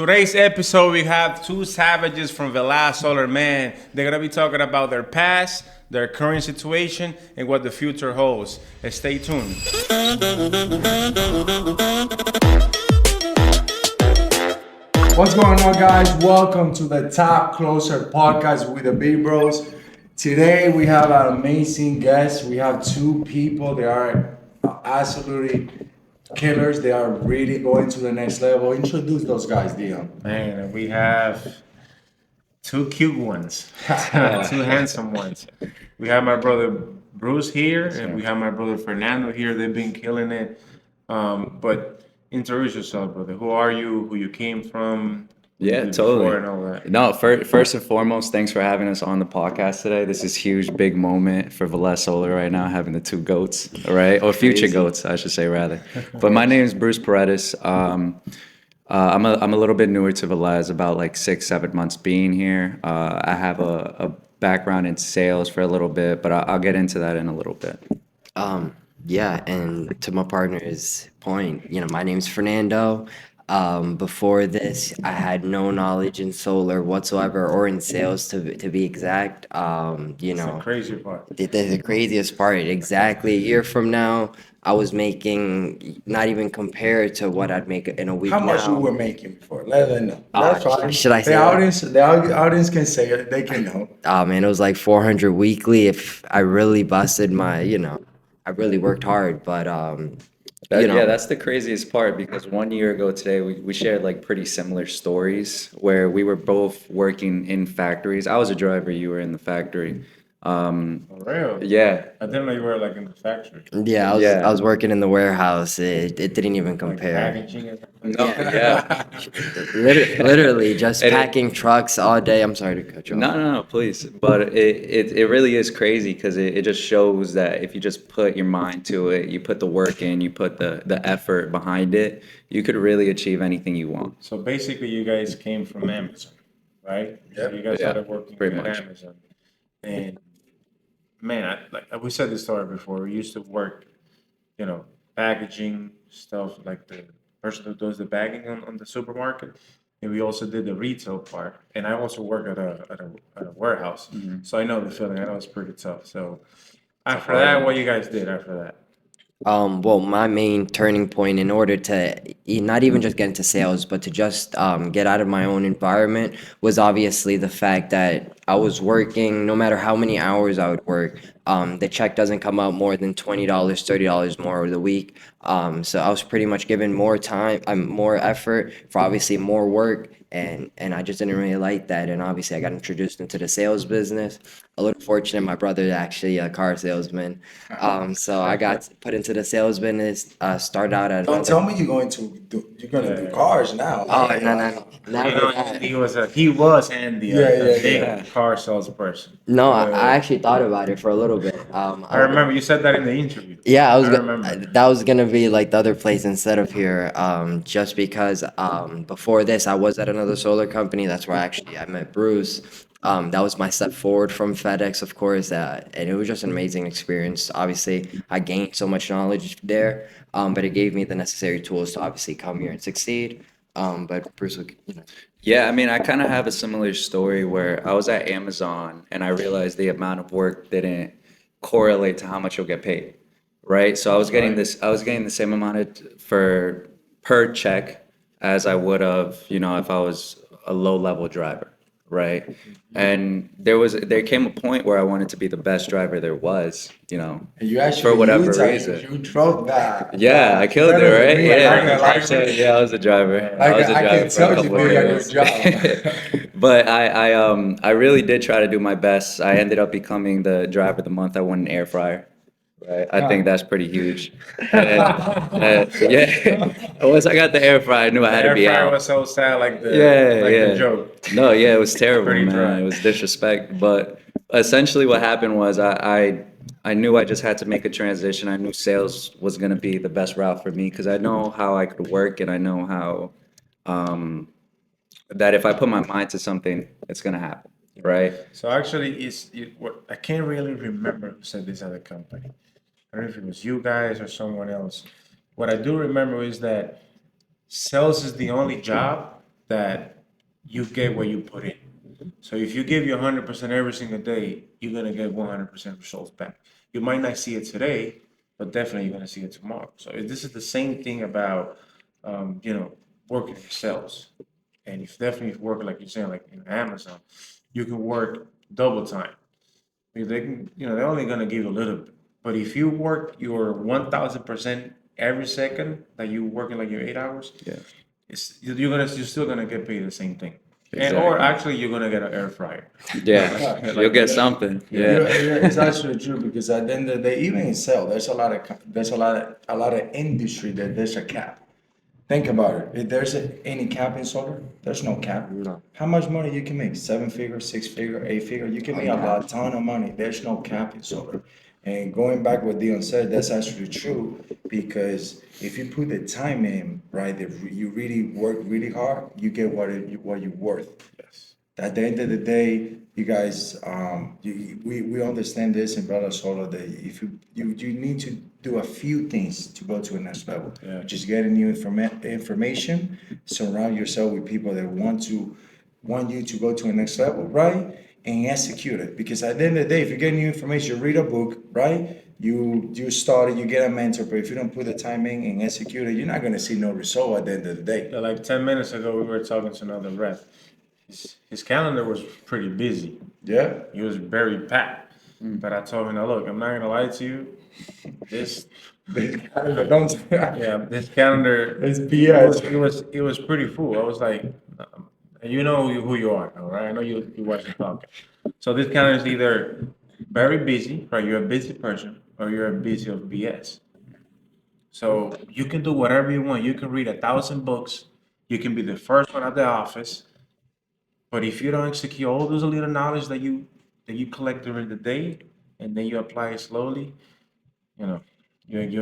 Today's episode, we have two savages from Velaz Solar. Man, they're gonna be talking about their past, their current situation, and what the future holds. Stay tuned. What's going on, guys? Welcome to the Top Closer podcast with the VBros. Today we have an amazing guest. We have two people. They are absolutely killers. They are really going to the next level. Introduce those guys, Dion. Man, we have two cute ones, two handsome ones. We have my brother Bruce here, and we have my brother Fernando here. They've been killing it. But introduce yourself, brother. Who are you? Who you came from? Yeah, And totally. all that. No, first and foremost, thanks for having us on the podcast today. This is huge, big moment for Velaz Solar right now, having the two goats, right? Or future goats, I should say, rather. But my name is Bruce Paredes. I'm a little bit newer to Velaz, about like 6-7 months being here. I have a background in sales for a little bit, but I'll get into that in a little bit. Yeah, and to my partner's point, my name's Fernando. Before this, I had no knowledge in solar whatsoever, or in sales to be exact. The crazy part. The craziest part, exactly a year from now, I was making not even compared to what I'd make in a week How much you now. were making before? Let them know. That's fine. should I say the that? audience can say it. They can know. Man, it was like 400 weekly. If I really busted I really worked hard, but Yeah, that's the craziest part because 1 year ago today, we shared like pretty similar stories where we were both working in factories. I was a driver, you were in the factory. For real? Yeah, I didn't know you were like in the factory. yeah, Yeah. I was working in the warehouse. It didn't even compare. Packaging and no, yeah. Literally just And packing trucks all day. I'm sorry to cut you off. No, please. But it really is crazy because it just shows that if you just put your mind to it, you put the work in, you put the effort behind it, you could really achieve anything you want. So basically, you guys came from Amazon, right? So Yep. you guys Yeah, started working pretty at much. Amazon, and man, we said this story before. We used to work, packaging stuff like the person who does the bagging on the supermarket, and we also did the retail part. And I also work at a warehouse, so I know the feeling. I know it's pretty tough. So after that, what you guys did after that? Well, my main turning point in order to not even just get into sales, but to just get out of my own environment was obviously the fact that I was working, no matter how many hours I would work, the check doesn't come out more than $20, $30 more over the week. So I was pretty much given more time, more effort for obviously more work. And I just didn't really like that. And obviously, I got introduced into the sales business. A little fortunate, my brother is actually a car salesman. So I got put into the sales business. Started out at Don't tell me you're gonna do cars now. Oh, no, never that. Andy was Andy, Yeah, a big yeah. car salesperson. No, I actually thought about it for a little bit. I remember you said that in the interview. Yeah, I remember. that was gonna be like the other place instead of here. Just because before this, I was at another solar company. That's where I met Bruce. That was my step forward from FedEx, of course, and it was just an amazing experience. Obviously, I gained so much knowledge there, but it gave me the necessary tools to obviously come here and succeed. But Bruce, Yeah, I mean, I kind of have a similar story where I was at Amazon and I realized the amount of work didn't correlate to how much you'll get paid, right? So I was getting the same amount per check as I would have, if I was a low level driver, right? And there came a point where I wanted to be the best driver there was, And you actually for whatever you reason. You drove that. Yeah, I killed it, right? Yeah. Yeah, I was a driver. I was a I driver can for a tell you couple of did a years. good job. But I really did try to do my best. I ended up becoming the driver of the month. I won an air fryer. Right, I think that's pretty huge. Yeah, once I got the air fryer, I knew I had to be Air fryer out. was so sad, like the Yeah. joke. No, yeah, it was terrible, Pretty man. dry. It was disrespect. But essentially, what happened was I knew I just had to make a transition. I knew sales was gonna be the best route for me because I know how I could work and I know how that if I put my mind to something, it's gonna happen, right? So actually, I can't really remember who said this at the company. I don't know if it was you guys or someone else. What I do remember is that sales is the only job that you get what you put in. So if you give you 100% every single day, you're gonna get 100% results back. You might not see it today, but definitely you're gonna see it tomorrow. So this is the same thing about, working in sales. And if definitely work like you're saying, like in Amazon, you can work double time. I mean, they can, they're only gonna give you a little bit. But if you work your 1,000% every second that you working like your 8 hours, Yeah. you're still gonna get paid the same thing. And, Exactly. or actually, you're gonna get an air fryer. Yeah, you'll get something. Yeah. It's actually true because at the end of the day, even in sales, there's a lot of industry that there's a cap. Think about it. If there's any cap in solar, there's no cap. No. How much money you can make? 7 figure, 6 figure, 8 figure. You can make a ton of money. There's no cap in solar. And going back what Dion said, that's actually true because if you put the time in, right, if you really work really hard, you get what you're worth. Yes. At the end of the day, you guys, we understand this in Velaz Solar that if you need to do a few things to go to the next level. Yeah. Just getting new information, surround yourself with people that want you to go to the next level, right? And execute it. Because at the end of the day, if you get new information, you read a book, right? You start it, you get a mentor, but if you don't put the time in and execute it, you're not gonna see no result at the end of the day. Yeah, like 10 minutes ago, we were talking to another rep. His calendar was pretty busy. Yeah. He was very packed. But I told him, now look, I'm not gonna lie to you. This Don't. this calendar It's BS. it was pretty full. I was like, and you know who you are, all right? I know you watch the podcast. So this calendar is either very busy, right? You're a busy person, or you're a busy of BS. So you can do whatever you want. You can read 1,000 books. You can be the first one at the office. But if you don't execute all those little knowledge that you collect during the day, and then you apply it slowly, you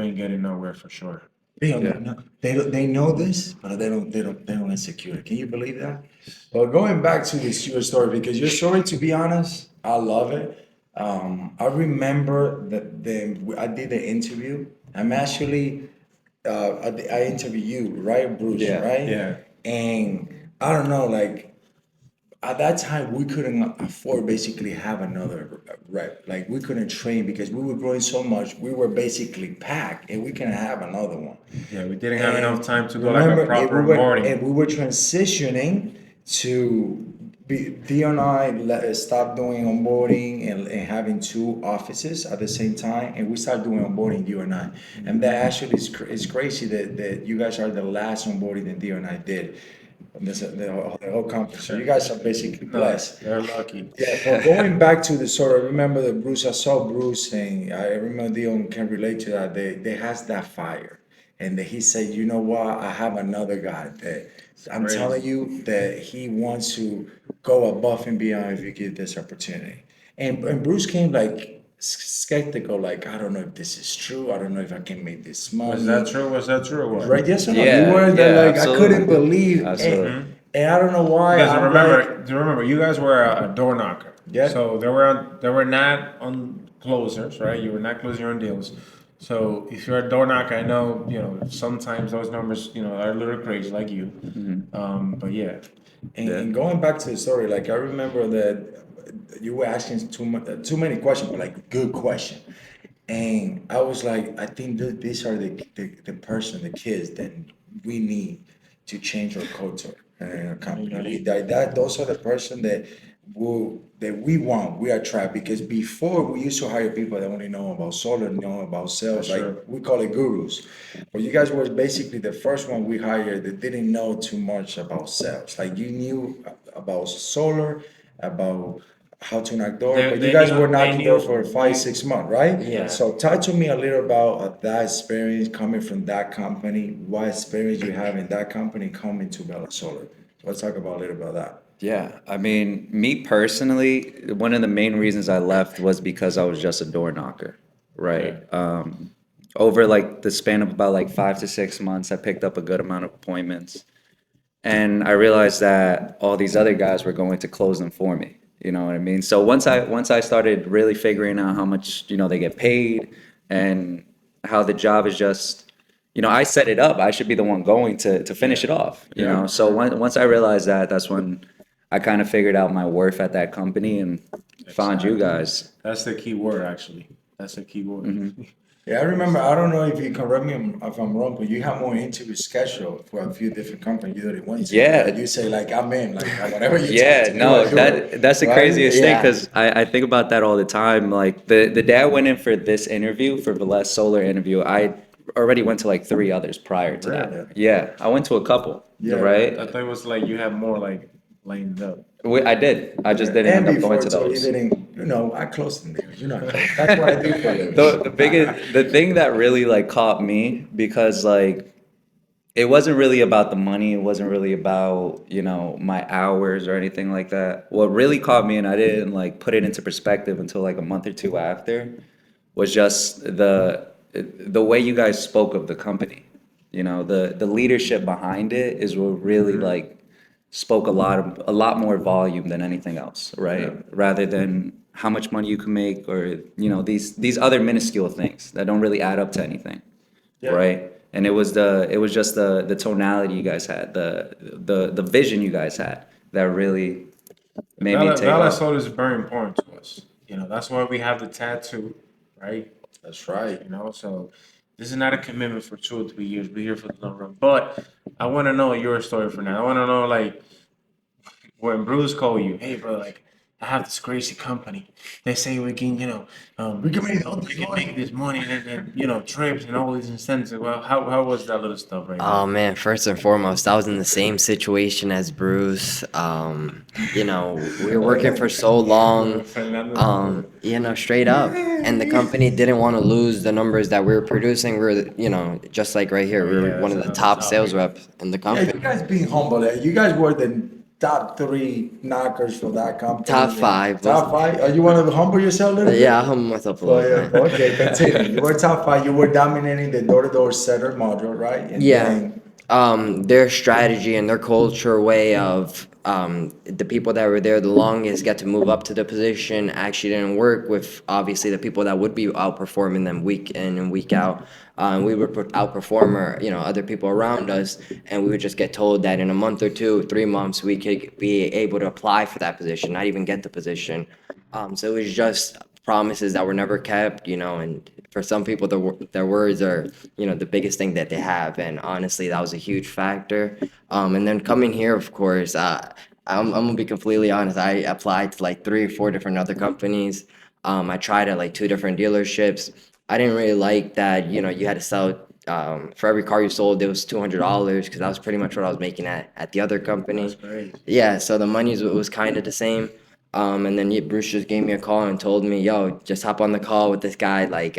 ain't getting nowhere for sure. They know this, but they don't execute it. Can you believe that? Well, going back to your story, because your story, to be honest, I love it. I remember that I did the interview. I'm actually I interviewed you, right, Bruce, Yeah, right? yeah. And I don't know, like at that time we couldn't afford basically have another rep. Like we couldn't train because we were growing so much. We were basically packed, and we couldn't have another one. Yeah, we didn't have enough time to go Remember, like a proper and onboarding. we were transitioning to Dion and I stopped doing onboarding and having two offices at the same time, and we started doing onboarding, you and I. And that actually is crazy that you guys are the last onboarding that Dion and I did. The whole company. So you guys are basically blessed. They're lucky. Yeah, but going back to the story, I remember that Bruce, I saw Bruce, and I remember Dion can relate to that. They has that fire, and that he said, you know what, I have another guy that I'm Crazy. telling you that he wants to go above and beyond if you give this opportunity. And Bruce came like skeptical, like I don't know if this is true. I don't know if I can make this money. Was that true? Was that true or what? Right? Yes or no? Yeah, You were yeah, like absolutely. I couldn't believe. Absolutely. And I don't know why. Because I'm remember, you guys were a door knocker. Yeah. So they were not on closers, right? You were not closing your own deals. So if you're a door knocker, I know, sometimes those numbers, are a little crazy like you. But yeah. And going back to the story, like I remember that you were asking too many questions, but like good question. And I was like, I think these are the kids that we need to change our culture and our company. Those are the person that we want, we attract, because before we used to hire people that only know about solar, know about sales, Sure. like we call it gurus. But you guys were basically the first one we hired that didn't know too much about sales. Like you knew about solar, about how to knock door, but you guys were knocking door for 5-6 months, right? Yeah. So talk to me a little about that experience coming from that company. What experience you have in that company coming to Velaz Solar? Let's talk about a little about that. Yeah, I mean, me personally, one of the main reasons I left was because I was just a door knocker, right? Over like the span of about like 5 to 6 months, I picked up a good amount of appointments, and I realized that all these other guys were going to close them for me. You know what I mean? So once I started really figuring out how much they get paid, and how the job is just I set it up. I should be the one going to finish it off, So once I realized that, that's when I kind of figured out my worth at that company and found you guys. That's the key word, actually. That's the key word. Yeah, I remember. I don't know if you correct me if I'm wrong, but you have more interviews scheduled for a few different companies. You do it once. Yeah. Like you say like I'm in, like whatever you Yeah, tell me to no, do, I do it. that's the Right? craziest thing Yeah. because I think about that all the time. Like the day I went in for this interview, for Velaz Solar interview, I already went to like 3 others prior to Really? that. Yeah, I went to a couple, Yeah. right? I thought it was like you have more like lined up. I did. I just didn't And end up before going to too, those. even I close the deals. That's what I do for you. The thing that really like caught me because like it wasn't really about the money, it wasn't really about my hours or anything like that. What really caught me, and I didn't like put it into perspective until like a month or two after, was just the way you guys spoke of the company. The leadership behind it is what really like spoke a lot more volume than anything else, right? Rather than how much money you can make or these other minuscule things that don't really add up to anything, right? And it was just the tonality you guys had, the vision you guys had that really made me take Velaz off. Solar is very important to us. That's why we have the tattoo, right? That's right. So this is not a commitment for 2 or 3 years. We're here for the long run. But I want to know your story for now. I want to know, like, when Bruce called you, hey, bro, like, I have this crazy company. They say we can, We can make all we this can money. make this money and trips and all these incentives. Well, how was that little stuff right Oh now? man, first and foremost, I was in the same situation as Bruce. We were working for so long, Fernando. straight up. And the company didn't want to lose the numbers that we were producing. We were, just like right here, we were Yeah, one of that's the another top sales topic. reps in the Yeah, you company. guys being humble there. You guys were the top 3 knockers for that company. Top 5. Top 5? You want to humble yourself a little bit? Yeah, I humble myself a Oh, little yeah. bit. Okay, continue. You were top 5. You were dominating the door-to-door setter module, right? And Yeah. then- Their strategy and their culture way of the people that were there the longest get to move up to the position actually didn't work with obviously the people that would be outperforming them week in and week out. We would outperform other people around us, and we would just get told that in a month or 2, 3 months we could be able to apply for that position, not even get the position. So it was just promises that were never kept, and for some people, their words are, the biggest thing that they have. And honestly, that was a huge factor. And then coming here, of course, I'm gonna be completely honest. I applied to like 3 or 4 different other companies. I tried at like 2 different dealerships. I didn't really like that, you had to sell for every car you sold, it was $200 because that was pretty much what I was making at the other company. That's great. Yeah, so the money was kind of the same. And then Bruce just gave me a call and told me, yo, just hop on the call with this guy. Like,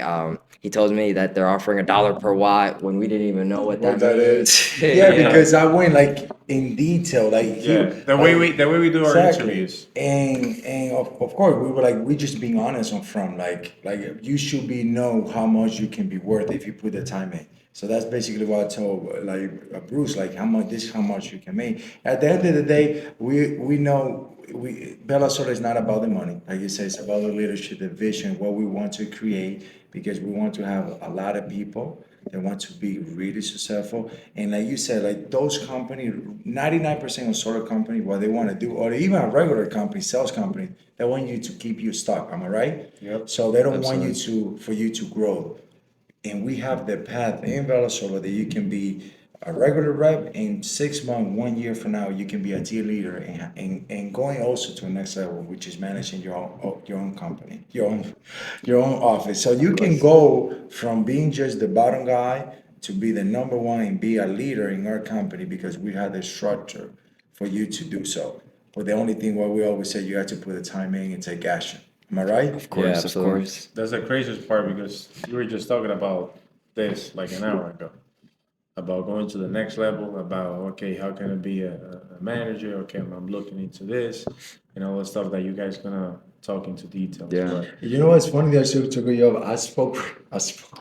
he told me that they're offering $1 per watt when we didn't even know what What that that means. is. Yeah, because I went like in detail, like Yeah, the way we do our Exactly. interviews. And of course we were like we just being honest on front, like you should be know how much you can be worth if you put the time in. So that's basically what I told Bruce, like how much this is how much you can make. At the end of the day, we know Velaz Solar is not about the money, like you said, it's about the leadership, the vision, what we want to create, because we want to have a lot of people that want to be really successful. And like you said, like those companies, 99% of solar company, what they want to do, or even a regular company, sales company, they want you to keep you stuck. Am I right? Yep. So they don't want you for you to grow. And we have the path in Velaz Solar that you can be a regular rep in 6 months, 1 year from now, you can be a team leader and going also to the next level, which is managing your own company, your own office. So you can go from being just the bottom guy to be the number one and be a leader in our company because we have the structure for you to do so. But the only thing what we always say, you have to put the time in and take action. Am I right? Of course, of absolutely. course. That's the craziest part because we were just talking about this like an hour ago. About going to the next level, about okay, how can I be a manager? Okay, I'm looking into this and all the stuff that you guys gonna talk into details. Yeah. But You know what's funny? That should took you up. I spoke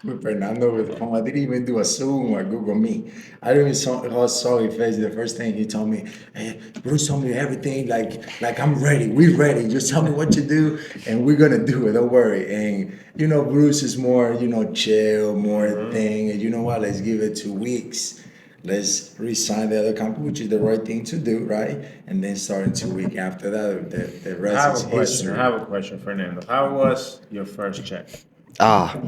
with Fernando with home. I didn't even do a Zoom or Google Meet. I didn't even saw his face. The first thing he told me, "Hey, Bruce told me everything. Like I'm ready. We ready. Just tell me what to do, and we're gonna do it. Don't worry." And you know, Bruce is more chill, more thing. And you know what? Let's give it 2 weeks. Let's resign the other company, which is the right thing to do, right? And then starting 2 weeks after that, the I rest have is a question. history. I have a question, Fernando. How was your first check?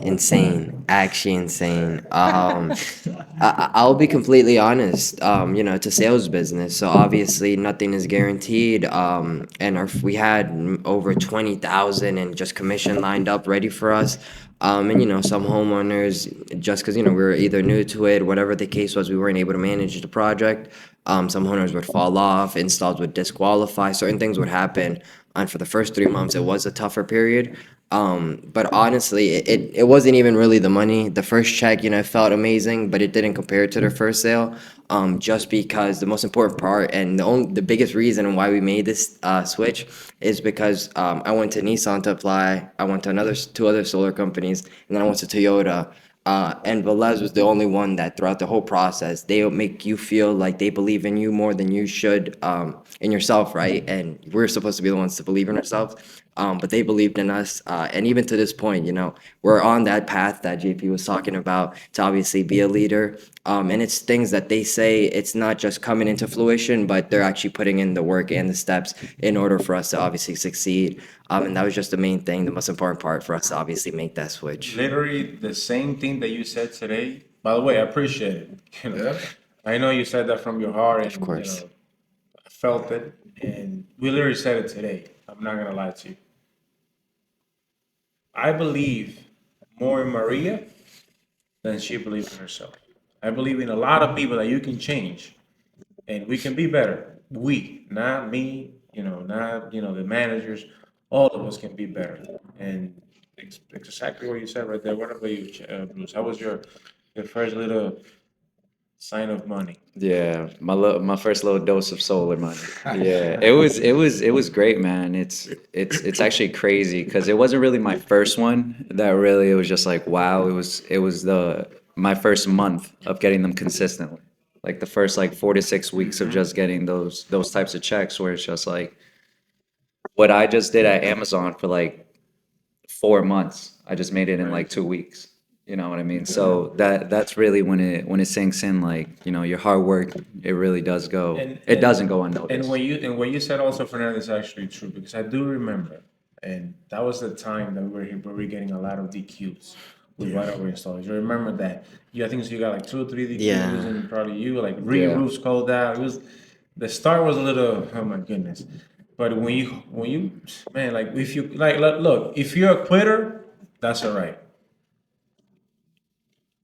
Insane. Actually insane. I'll be completely honest. It's a sales business, so obviously nothing is guaranteed. We had over 20,000 in just commission lined up ready for us. Some homeowners, just because we were either new to it, whatever the case was, we weren't able to manage the project. Some homeowners would fall off, installs would disqualify, certain things would happen. And for the first 3 months, it was a tougher period. But honestly, it wasn't even really the money. The first check, it felt amazing, but it didn't compare to the first sale. Just because the most important part and the biggest reason why we made this switch is because I went to Nissan to apply. I went to two other solar companies, and then I went to Toyota. And Velaz was the only one that throughout the whole process, they make you feel like they believe in you more than you should in yourself, right? And we're supposed to be the ones to believe in ourselves. But they believed in us. And even to this point, we're on that path that JP was talking about to obviously be a leader. And it's things that they say, it's not just coming into fruition, but they're actually putting in the work and the steps in order for us to obviously succeed. And that was just the main thing, the most important part for us to obviously make that switch. Literally the same thing that you said today. By the way, I appreciate it. Yeah. I know you said that from your heart, and Of course. I felt it, and we literally said it today. I'm not gonna lie to you. I believe more in Maria than she believes in herself. I believe in a lot of people that you can change, and we can be better. We, not me, not the managers. All of us can be better. And exactly what you said right there. What about you, Bruce? How was your first little sign of money? Yeah, my first little dose of solar money. Yeah, it was great, man. It's actually crazy because it wasn't really my first one. It was just like wow. It was my first month of getting them consistently. Like the first like 4 to 6 weeks of just getting those types of checks where it's just like what I just did at Amazon for like 4 months. I just made it in like 2 weeks. You know what I mean? So that's really when it sinks in, like, your hard work, it really does go. It doesn't go unnoticed. And what you said also, Fernando, is actually true because I do remember, and that was the time that we were getting a lot of DQs with what our installers. You remember that? I think so. You got like 2 or 3 DQs, Yeah. and probably you like re-roofs called out. The start was a little, oh my goodness. But when you man, like if you like look, if you're a quitter, that's all right.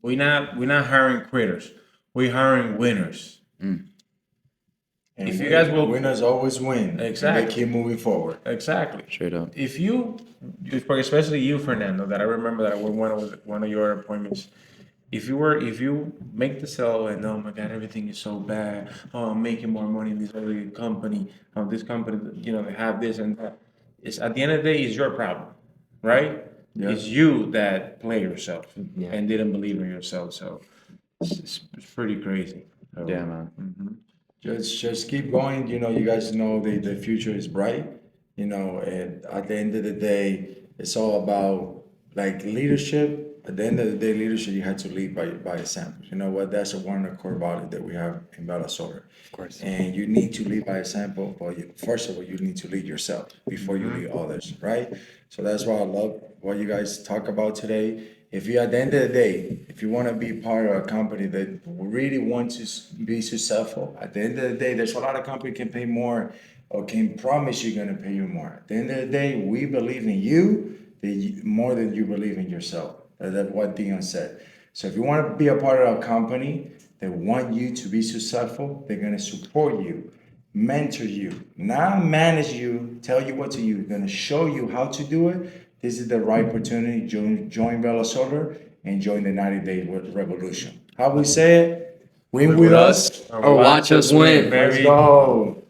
We're not hiring quitters. We're hiring winners. And If you guys will- winners always win. Exactly. And they keep moving forward. Exactly. Straight up. Especially you, Fernando, that I remember that I went one of your appointments. If you make the sale and oh my God, everything is so bad. Oh, I'm making more money in this other company. Oh, this company, they have this and that. It's at the end of the day, it's your problem, right? Yeah. It's you that play yourself Yeah. and didn't believe in yourself. So it's pretty crazy. So, Yeah, man. Just keep going. You guys know the future is bright. And at the end of the day, it's all about like leadership. At the end of the day, leadership, you have to lead by example. You know what? That's one of the core values that we have in Velaz Solar. Of course. And you need to lead by example. But first of all, you need to lead yourself before you lead others, right? So that's why I love what you guys talk about today. If you, at the end of the day, if you want to be part of a company that really wants to be successful, at the end of the day, there's a lot of companies can pay more or can promise you're going to pay you more. At the end of the day, we believe in you more than you believe in yourself. That's what Dion said. So if you want to be a part of a company that want you to be successful, they're going to support you, mentor you, not manage you, tell you what to do. They're going to show you how to do it. This is the right opportunity. Join Velaz Solar and join the 90-day revolution. How we say it? Win with us Or watch us win. Let's go.